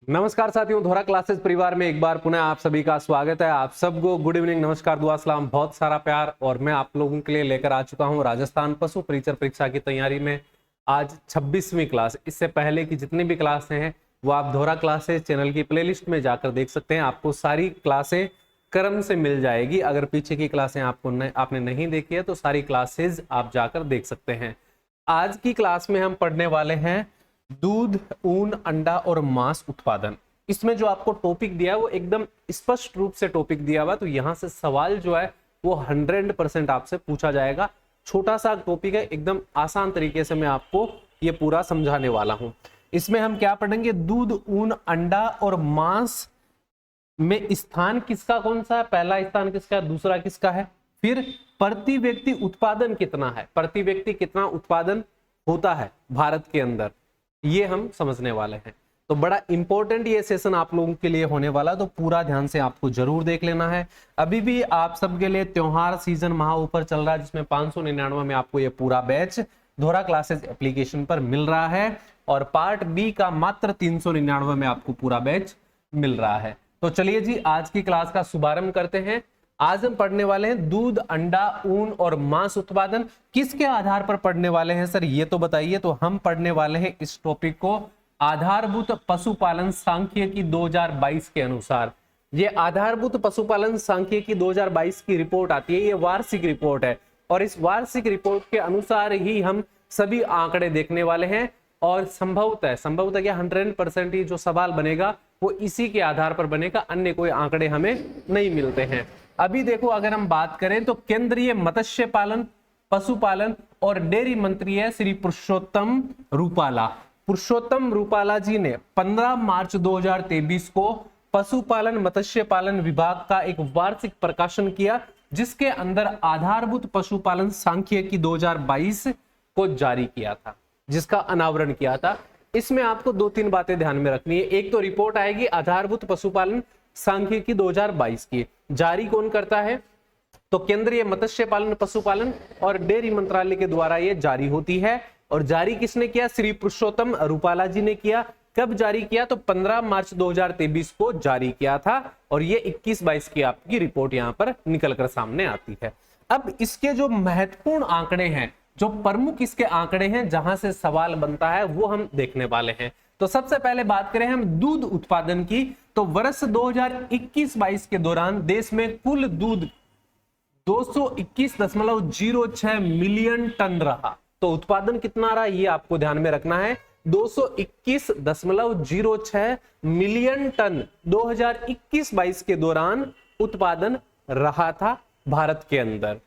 नमस्कार साथियों, धोरा क्लासेस परिवार में एक बार पुनः आप सभी का स्वागत है। आप सबको गुड इवनिंग, नमस्कार, दुआ सलाम, बहुत सारा प्यार। और मैं आप लोगों के लिए लेकर आ चुका हूं राजस्थान पशु परिचर परीक्षा की तैयारी में आज 26वीं क्लास। इससे पहले की जितनी भी क्लासें हैं वो आप धोरा क्लासेस चैनल की प्लेलिस्ट में जाकर देख सकते हैं। आपको सारी क्लासें क्रम से मिल जाएगी। अगर पीछे की क्लासें आपने नहीं देखी है तो सारी क्लासेज आप जाकर देख सकते हैं। आज की क्लास में हम पढ़ने वाले हैं दूध, ऊन, अंडा और मांस उत्पादन। इसमें जो आपको टॉपिक दिया है वो एकदम स्पष्ट रूप से टॉपिक दिया हुआ है, तो यहां से सवाल जो है वो 100% आपसे पूछा जाएगा। छोटा सा टॉपिक है, एकदम आसान तरीके से मैं आपको ये पूरा समझाने वाला हूं। इसमें हम क्या पढ़ेंगे? दूध, ऊन, अंडा और मांस में स्थान किसका कौन सा है, पहला स्थान किसका है, दूसरा किसका है, फिर प्रति व्यक्ति उत्पादन कितना है, प्रति व्यक्ति कितना उत्पादन होता है भारत के अंदर, ये हम समझने वाले हैं। तो बड़ा इंपॉर्टेंट ये सेशन आप लोगों के लिए होने वाला, तो पूरा ध्यान से आपको जरूर देख लेना है। अभी भी आप सबके लिए त्योहार सीजन महा ऑफर चल रहा है, जिसमें 599 में आपको ये पूरा बैच धोरा क्लासेस एप्लीकेशन पर मिल रहा है, और पार्ट बी का मात्र 399 में आपको पूरा बैच मिल रहा है। तो चलिए जी, आज की क्लास का शुभारंभ करते हैं। आज हम पढ़ने वाले हैं दूध, अंडा, ऊन और मांस उत्पादन। किसके आधार पर पढ़ने वाले हैं सर, ये तो बताइए। तो हम पढ़ने वाले हैं इस टॉपिक को आधारभूत पशुपालन सांख्यिकी 2022 के अनुसार। ये आधारभूत पशुपालन सांख्यिकी 2022 की रिपोर्ट आती है, ये वार्षिक रिपोर्ट है, और इस वार्षिक रिपोर्ट के अनुसार ही हम सभी आंकड़े देखने वाले हैं। और संभवतः क्या 100% ही जो सवाल बनेगा वो इसी के आधार पर बनेगा, अन्य कोई आंकड़े हमें नहीं मिलते हैं। अभी देखो, अगर हम बात करें तो केंद्रीय मत्स्य पालन, पशुपालन और डेयरी मंत्री है श्री पुरुषोत्तम रूपाला। पुरुषोत्तम रूपाला जी ने 15 मार्च 2023 को पशुपालन मत्स्य पालन विभाग का एक वार्षिक प्रकाशन किया, जिसके अंदर आधारभूत पशुपालन सांख्यिकी 2022 को जारी किया था, जिसका अनावरण किया था। इसमें आपको 2-3 बातें ध्यान में रखनी है। एक तो रिपोर्ट आएगी आधारभूत पशुपालन सांख्यिकी 2022 की, जारी कौन करता है? तो केंद्रीय मत्स्य पालन, पशुपालन और डेयरी मंत्रालय के द्वारा ये जारी होती है। और जारी किसने किया? श्री पुरुषोत्तम रूपाला जी ने किया। कब जारी किया? तो 15 मार्च 2023 को जारी किया था, और ये 21-22 की आपकी रिपोर्ट यहां पर निकलकर सामने आती है। अब इसके जो महत्वपूर्ण आंकड़े हैं, जो प्रमुख इसके आंकड़े हैं जहां से सवाल बनता है, वो हम देखने वाले हैं। तो सबसे पहले बात करें हम दूध उत्पादन की, तो वर्ष 2021-22 के दौरान देश में कुल दूध 221.06 मिलियन टन रहा। तो उत्पादन कितना रहा ये आपको ध्यान में रखना है, 221.06 मिलियन टन 2021-22 के दौरान उत्पादन रहा था भारत के अंदर।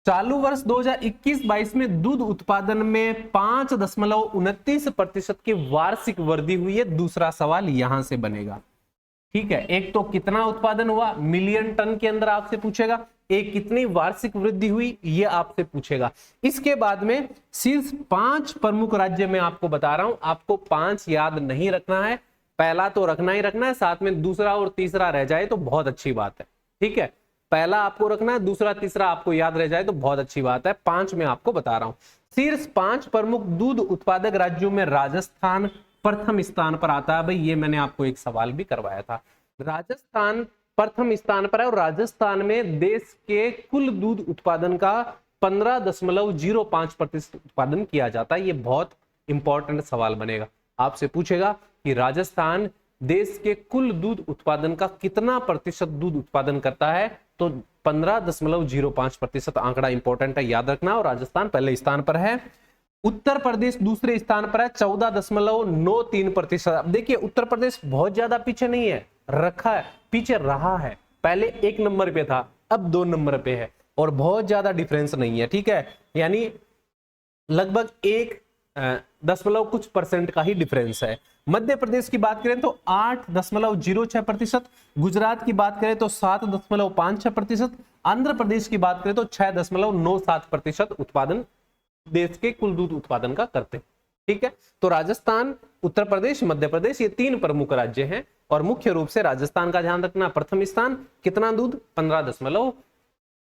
चालू वर्ष 2021-22 में दूध उत्पादन में 5.29% की वार्षिक वृद्धि हुई है। दूसरा सवाल यहां से बनेगा, ठीक है। एक तो कितना उत्पादन हुआ मिलियन टन के अंदर आपसे पूछेगा, एक कितनी वार्षिक वृद्धि हुई ये आपसे पूछेगा। इसके बाद में शीर्ष 5 प्रमुख राज्य में आपको बता रहा हूं, आपको 5 याद नहीं रखना है, पहला तो रखना ही रखना है, साथ में दूसरा और तीसरा रह जाए तो बहुत अच्छी बात है, ठीक है। पहला आपको रखना है, दूसरा तीसरा आपको याद रह जाए तो बहुत अच्छी बात है। 5 में आपको बता रहा हूं। शीर्ष 5 प्रमुख दूध उत्पादक राज्यों में राजस्थान प्रथम स्थान पर आता है। भाई ये मैंने आपको एक सवाल भी करवाया था, राजस्थान प्रथम स्थान पर है, और राजस्थान में देश के कुल दूध उत्पादन का 15.05% उत्पादन किया जाता है। ये बहुत इंपॉर्टेंट सवाल बनेगा, आपसे पूछेगा कि राजस्थान देश के कुल दूध उत्पादन का कितना प्रतिशत दूध उत्पादन करता है, तो 15.05% आंकड़ा इंपॉर्टेंट है, याद रखना। और राजस्थान पहले स्थान पर है। उत्तर प्रदेश दूसरे स्थान पर है 14.93%। अब देखिए उत्तर प्रदेश बहुत ज्यादा पीछे नहीं है, रखा है, पीछे रहा है, पहले 1 नंबर पे था, अब 2 नंबर पे है, और बहुत ज्यादा डिफरेंस नहीं है, ठीक है। यानी लगभग 1 का ही डिफरेंस है। मध्य प्रदेश की बात करें तो 8.06%, गुजरात की बात करें तो 7.56%, आंध्र प्रदेश की बात करें तो 6.97% उत्पादन देश के कुल दूध उत्पादन का करते हैं, ठीक है। तो राजस्थान, उत्तर प्रदेश, मध्य प्रदेश, ये 3 प्रमुख राज्य हैं, और मुख्य रूप से राजस्थान का ध्यान रखना। प्रथम स्थान, कितना दूध?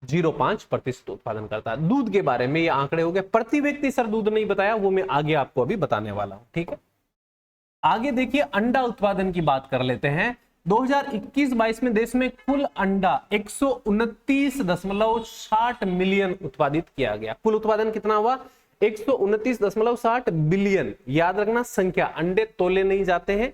15.05% उत्पादन करता है। दूध के बारे में ये आंकड़े हो गए। प्रति व्यक्ति सर दूध नहीं बताया, वो मैं आगे आपको अभी बताने वाला हूं, ठीक है। आगे देखिए अंडा उत्पादन की बात कर लेते हैं। 2021-22 में देश में कुल अंडा 129.60 मिलियन उत्पादित किया गया। कुल उत्पादन कितना हुआ? 129.60 बिलियन। याद रखना, संख्या, अंडे तोले नहीं जाते हैं,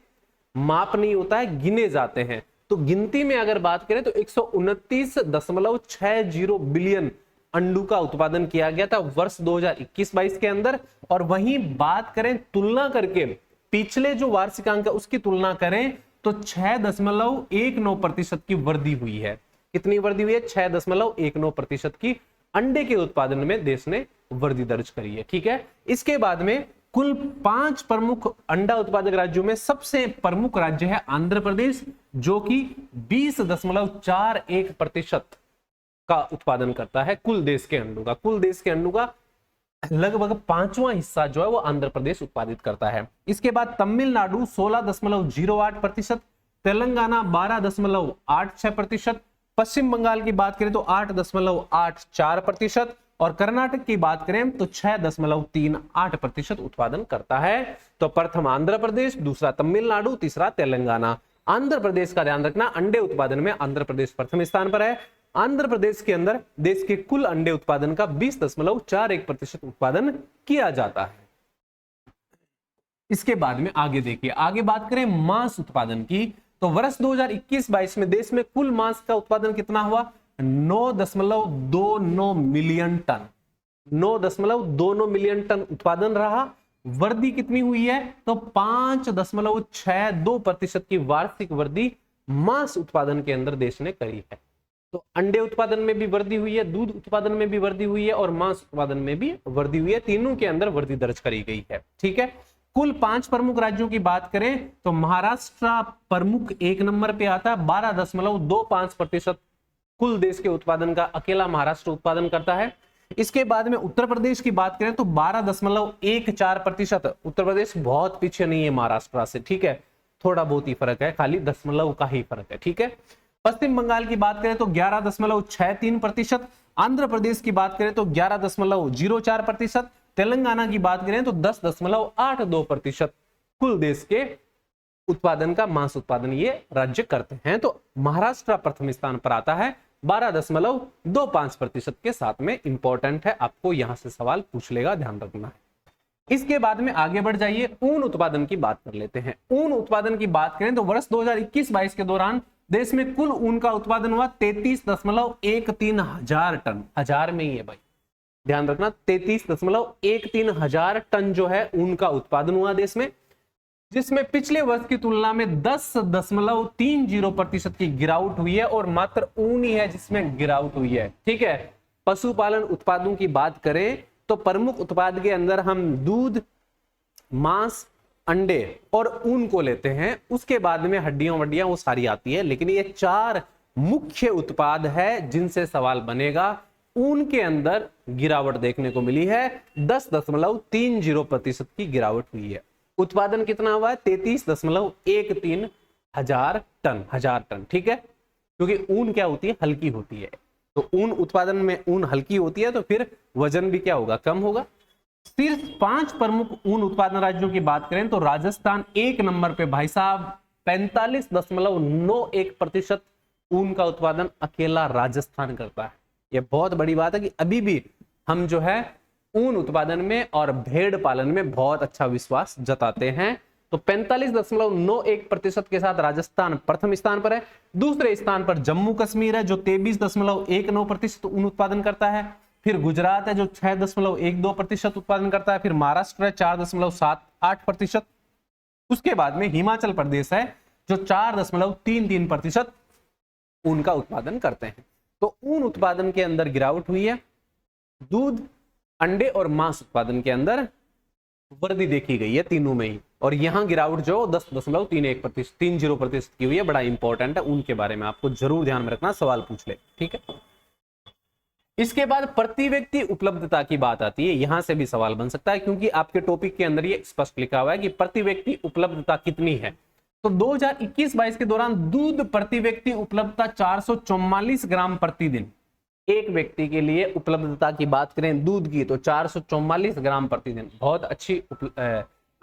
माप नहीं होता है, गिने जाते हैं। तो गिनती में अगर बात करें तो 129.60 बिलियन अंडों का उत्पादन किया गया था वर्ष 2021-22 के अंदर। और वहीं बात करें तुलना करके पिछले जो वार्षिकांक है उसकी तुलना करें तो 6.19% की वृद्धि हुई है। कितनी वृद्धि हुई है? 6.19% की अंडे के उत्पादन में देश ने वृद्धि दर्ज करी है। ठीक है, इसके बाद में कुल 5 प्रमुख अंडा उत्पादक राज्यों में सबसे प्रमुख राज्य है आंध्र प्रदेश, जो कि 20.41% का उत्पादन करता है कुल देश के अंडों का। कुल देश के अंडों का लगभग 5वां हिस्सा जो है वो आंध्र प्रदेश उत्पादित करता है। इसके बाद तमिलनाडु 16.08%, तेलंगाना 12.86%, पश्चिम बंगाल की बात करें तो 8.84% और कर्नाटक की बात करें तो 6.38% उत्पादन करता है। तो प्रथम आंध्र प्रदेश, दूसरा तमिलनाडु, तीसरा तेलंगाना। आंध्र प्रदेश का ध्यान रखना, अंडे उत्पादन में आंध्र प्रदेश प्रथम स्थान पर है। आंध्र प्रदेश के अंदर देश के कुल अंडे उत्पादन का 20.41% उत्पादन किया जाता है। इसके बाद में आगे देखिए, आगे बात करें मांस उत्पादन की तो वर्ष 2021-22 में देश में कुल मांस का उत्पादन कितना हुआ? 9.29 मिलियन टन। 9.29 मिलियन टन उत्पादन रहा। वृद्धि कितनी हुई है? तो 5.62% की वार्षिक वृद्धि मांस उत्पादन के अंदर देश ने करी है। तो अंडे उत्पादन में भी वृद्धि हुई है, दूध उत्पादन में भी वृद्धि हुई है और मांस उत्पादन में भी वृद्धि हुई है। तीनों के अंदर वृद्धि दर्ज करी गई है। ठीक है, कुल 5 प्रमुख राज्यों की बात करें तो महाराष्ट्र प्रमुख 1 नंबर पे आता है। 12.25% कुल देश के उत्पादन का अकेला महाराष्ट्र उत्पादन करता है। इसके बाद में उत्तर प्रदेश की बात करें तो 12.14%। उत्तर प्रदेश बहुत पीछे नहीं है महाराष्ट्र से। ठीक है, थोड़ा बहुत ही फर्क है, खाली दशमलव का ही फर्क है। ठीक है, पश्चिम बंगाल की बात करें तो 11.63%, आंध्र प्रदेश की बात करें तो 11.04%, तेलंगाना की बात करें तो 10.82% कुल देश के उत्पादन का मांस उत्पादन ये राज्य करते हैं। तो महाराष्ट्र प्रथम स्थान पर आता है 12.25% के साथ में। इंपॉर्टेंट है, आपको यहां से सवाल पूछ लेगा, ध्यान रखना है। इसके बाद में आगे बढ़ जाइए, ऊन उत्पादन की बात कर लेते हैं। ऊन उत्पादन की बात करें तो वर्ष 2021-22 के दौरान देश में कुल ऊन का उत्पादन हुआ 33.13 हजार टन। हजार में ही है भाई, ध्यान रखना, 33.13 हजार टन जो है ऊन का उत्पादन हुआ देश में, जिसमें पिछले वर्ष की तुलना में 10.30% की गिरावट हुई है और मात्र ऊन ही है जिसमें गिरावट हुई है। ठीक है, पशुपालन उत्पादों की बात करें तो प्रमुख उत्पाद के अंदर हम दूध, मांस, अंडे और ऊन को लेते हैं। उसके बाद में हड्डियां वड्डियां वो सारी आती है, लेकिन ये 4 मुख्य उत्पाद है जिनसे सवाल बनेगा। ऊन के अंदर गिरावट देखने को मिली है, 10.30% की गिरावट हुई है। उत्पादन कितना हुआ है? 33.13 हजार टन। ठीक है, क्योंकि ऊन क्या होती है? हल्की होती है। तो ऊन उत्पादन में ऊन हल्की होती है तो फिर वजन भी क्या होगा? कम होगा। सिर्फ 5 प्रमुख ऊन उत्पादन राज्यों की बात करें तो राजस्थान 1 नंबर पे भाई साहब, 45.91% ऊन का उत्पादन अकेला राजस्थान करता है। यह बहुत बड़ी बात है कि अभी भी हम जो है ऊन उत्पादन में और भेड़ पालन में बहुत अच्छा विश्वास जताते हैं। तो 45.91% के साथ राजस्थान प्रथम स्थान पर है। दूसरे स्थान पर जम्मू कश्मीर है जो 23.19% ऊन उत्पादन करता है। फिर गुजरात है जो 6.12% उत्पादन करता है। फिर महाराष्ट्र है 4.78%। उसके बाद में हिमाचल प्रदेश है जो 4.33% ऊन का उत्पादन करते हैं। तो ऊन उत्पादन के अंदर गिरावट हुई है। दूध, अंडे और मांस उत्पादन के अंदर वृद्धि देखी गई है तीनों में ही, और यहां गिरावट जो 10.30% की हुई है। बड़ा इंपॉर्टेंट है, उनके बारे में आपको जरूर ध्यान में रखना, सवाल पूछ ले। ठीक है, इसके बाद प्रति व्यक्ति उपलब्धता की बात आती है। यहां से भी सवाल बन सकता है क्योंकि आपके टॉपिक के अंदर ये स्पष्ट लिखा हुआ है कि प्रति व्यक्ति उपलब्धता कितनी है। तो 2021-22 के दौरान दूध प्रति व्यक्ति उपलब्धता 444 ग्राम प्रतिदिन। एक व्यक्ति के लिए उपलब्धता की बात करें दूध की तो 444 ग्राम प्रतिदिन, बहुत अच्छी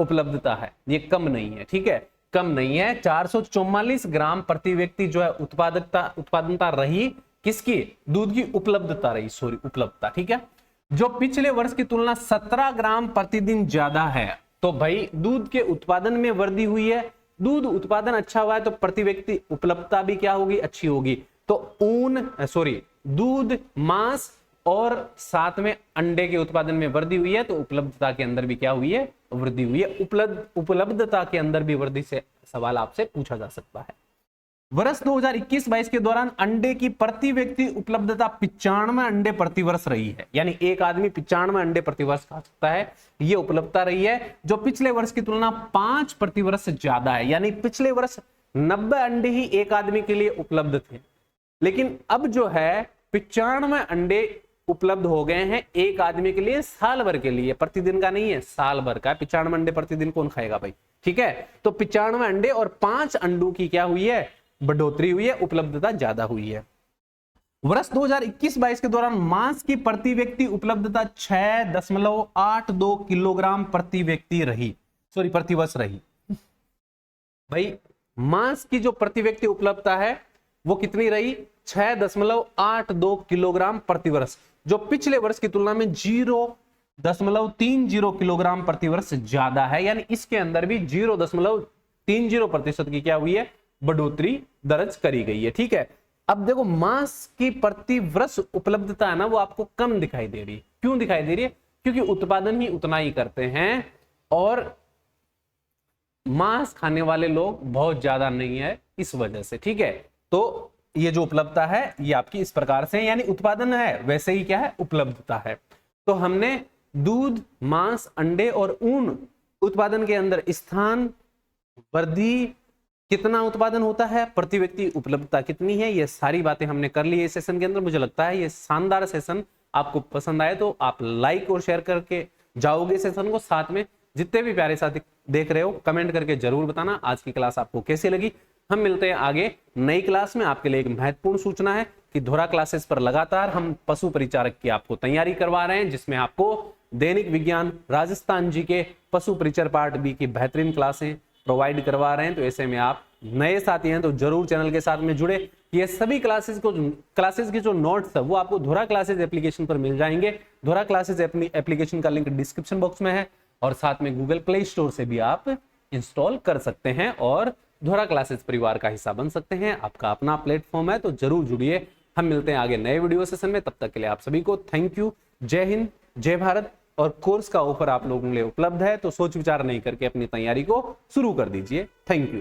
उपलब्धता है, ये कम नहीं है, ठीक है, कम नहीं है। 444 ग्राम प्रति व्यक्ति जो है उत्पादकता रही किसकी, दूध की उपलब्धता रही, सॉरी उपलब्धता, ठीक है, जो पिछले वर्ष की तुलना 17 ग्राम प्रतिदिन ज्यादा है। तो भाई दूध के उत्पादन में वृद्धि हुई है, दूध उत्पादन अच्छा हुआ है तो प्रति व्यक्ति उपलब्धता भी क्या होगी, अच्छी होगी। तो दूध, मांस और साथ में अंडे के उत्पादन में वृद्धि हुई है, तो उपलब्धता के अंदर भी क्या हुई है, वृद्धि हुई है। उपलब्धता के अंदर भी वृद्धि से सवाल आपसे पूछा जा सकता है। वर्ष 2021-22 के दौरान अंडे की प्रति व्यक्ति उपलब्धता 95 अंडे प्रति वर्ष रही है, यानी एक आदमी 95 अंडे प्रति वर्ष खा सकता है, ये उपलब्धता रही है, जो पिछले वर्ष की तुलना 5 प्रति वर्ष से ज्यादा है। यानी पिछले वर्ष 90 अंडे ही एक आदमी के लिए उपलब्ध थे, लेकिन अब जो है 95 अंडे उपलब्ध हो गए हैं एक आदमी के लिए, साल भर के लिए, प्रतिदिन का नहीं है, साल भर का। 95 अंडे प्रतिदिन कौन खाएगा भाई, ठीक है। तो 95 अंडे और 5 अंडों की क्या हुई है, बढ़ोतरी हुई है, उपलब्धता ज्यादा हुई है। वर्ष 2021-22 के दौरान मांस की प्रति व्यक्ति उपलब्धता 6.82 किलोग्राम प्रति व्यक्ति रही, सॉरी प्रति वर्ष रही। भाई मांस की जो प्रति व्यक्ति उपलब्धता है वो कितनी रही, 6.82 किलोग्राम प्रति वर्ष, जो पिछले वर्ष की तुलना में 0.30 किलोग्राम प्रति वर्ष ज्यादा है। यानी इसके अंदर भी 0.30% की क्या हुई है, बढ़ोतरी दर्ज करी गई है, ठीक है। अब देखो मांस की प्रति वर्ष उपलब्धता है ना, वो आपको कम दिखाई दे रही है। क्यों दिखाई दे रही है, क्योंकि उत्पादन ही उतना ही करते हैं और मांस खाने वाले लोग बहुत ज्यादा नहीं है, इस वजह से, ठीक है। तो ये जो उपलब्धता है ये आपकी इस प्रकार से, यानी उत्पादन है वैसे ही क्या है, उपलब्धता है। तो हमने दूध, मांस, अंडे और ऊन उत्पादन के अंदर स्थान वृद्धि, कितना उत्पादन होता है, प्रति व्यक्ति उपलब्धता कितनी है, ये सारी बातें हमने कर ली है इस सेशन के अंदर। मुझे लगता है ये शानदार सेशन आपको पसंद आए तो आप लाइक और शेयर करके जाओगे सेशन को। साथ में जितने भी प्यारे साथी देख रहे हो कमेंट करके जरूर बताना आज की क्लास आपको कैसी लगी। हम मिलते हैं आगे नई क्लास में। आपके लिए एक महत्वपूर्ण सूचना है कि धुरा क्लासेस पर लगातार हम पशु परिचारक की आपको तैयारी करवा रहे हैं, जिसमें आपको दैनिक विज्ञान, राजस्थान जी के, पशु परिचर पार्ट बी की बेहतरीन क्लासें प्रोवाइड करवा रहे हैं। तो ऐसे में आप नए साथी हैं तो जरूर चैनल के साथ में जुड़े। ये सभी क्लासेस की जो नोट्स है वो आपको धुरा क्लासेस एप्लीकेशन पर मिल जाएंगे। धुरा क्लासेस एप्लीकेशन का लिंक डिस्क्रिप्शन बॉक्स में है और साथ में गूगल प्ले स्टोर से भी आप इंस्टॉल कर सकते हैं और धुरा क्लासेस परिवार का हिस्सा बन सकते हैं। आपका अपना प्लेटफॉर्म है तो जरूर जुड़िए। हम मिलते हैं आगे नए वीडियो सेशन में, तब तक के लिए आप सभी को थैंक यू। जय हिंद, जय भारत। और कोर्स का ऑफर आप लोगों के लिए उपलब्ध है तो सोच विचार नहीं करके अपनी तैयारी को शुरू कर दीजिए। Thank you.